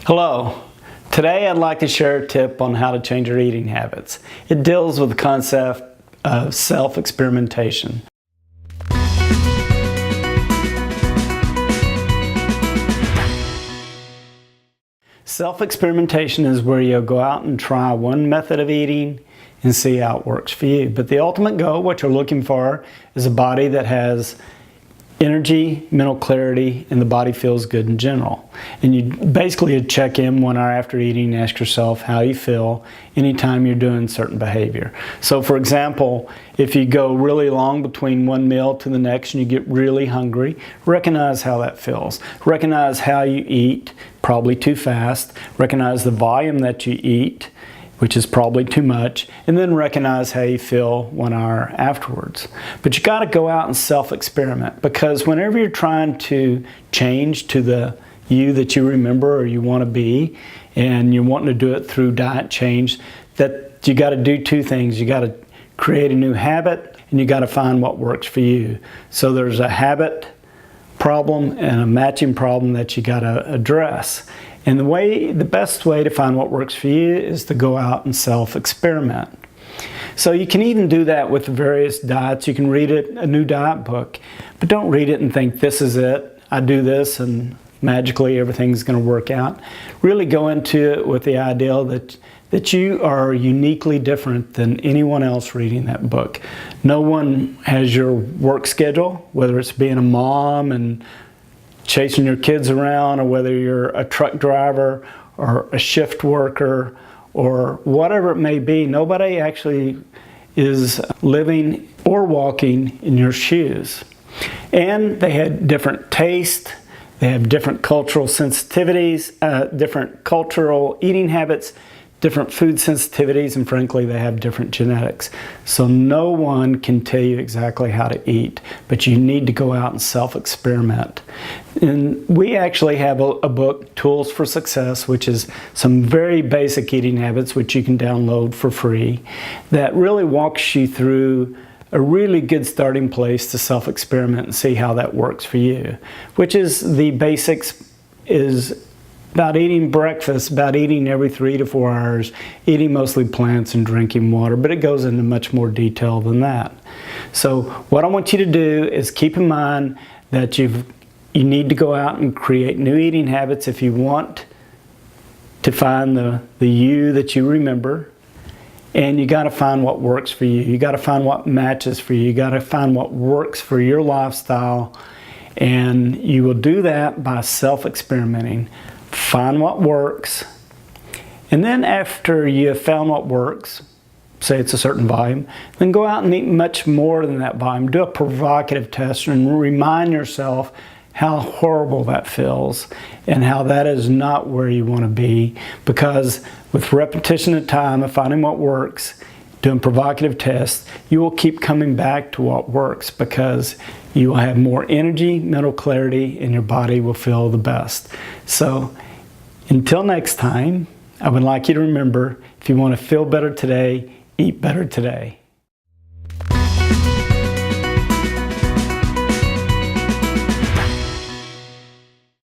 Hello. Today I'd like to share a tip on how to change your eating habits. It deals with the concept of self-experimentation. Self-experimentation is where you'll go out and try one method of eating and see how it works for you. But the ultimate goal, what you're looking for, is a body that has energy, mental clarity, and the body feels good in general. And you basically check in 1 hour after eating and ask yourself how you feel anytime you're doing certain behavior. So for example, if you go really long between one meal to the next and you get really hungry, recognize how that feels. Recognize how you eat, probably too fast. Recognize the volume that you eat, which is probably too much, and then recognize how you feel 1 hour afterwards. But you gotta go out and self-experiment, because whenever you're trying to change to the you that you remember or you wanna be, and you're wanting to do it through diet change, that you gotta do two things. You gotta create a new habit, and you gotta find what works for you. So there's a habit problem and a matching problem that you gotta address. And the best way to find what works for you is to go out and self-experiment. So you can even do that with various diets. You can read a new diet book, but don't read it and think, this is it, I do this and magically everything's going to work out. Really go into it with the idea that you are uniquely different than anyone else reading that book. No one has your work schedule, whether it's being a mom and chasing your kids around, or whether you're a truck driver or a shift worker or whatever it may be. Nobody actually is living or walking in your shoes. And they had different taste, they have different cultural sensitivities, different cultural eating habits, different food sensitivities, and frankly they have different genetics. So no one can tell you exactly how to eat, but you need to go out and self-experiment. And we actually have a book, Tools for Success, which is some very basic eating habits which you can download for free, that really walks you through a really good starting place to self-experiment and see how that works for you. Which is, the basics is about eating breakfast, about eating every 3 to 4 hours, eating mostly plants and drinking water, but it goes into much more detail than that. So what I want you to do is keep in mind that you need to go out and create new eating habits if you want to find the you that you remember, and you got to find what works for you. You got to find what matches for you. You got to find what works for your lifestyle, and you will do that by self-experimenting. Find what works, and then after you have found what works, say it's a certain volume, then go out and eat much more than that volume. Do a provocative test and remind yourself how horrible that feels and how that is not where you want to be, because with repetition of time of finding what works, doing provocative tests, you will keep coming back to what works, because you will have more energy, mental clarity, and your body will feel the best. So until next time, I would like you to remember, if you want to feel better today, eat better today.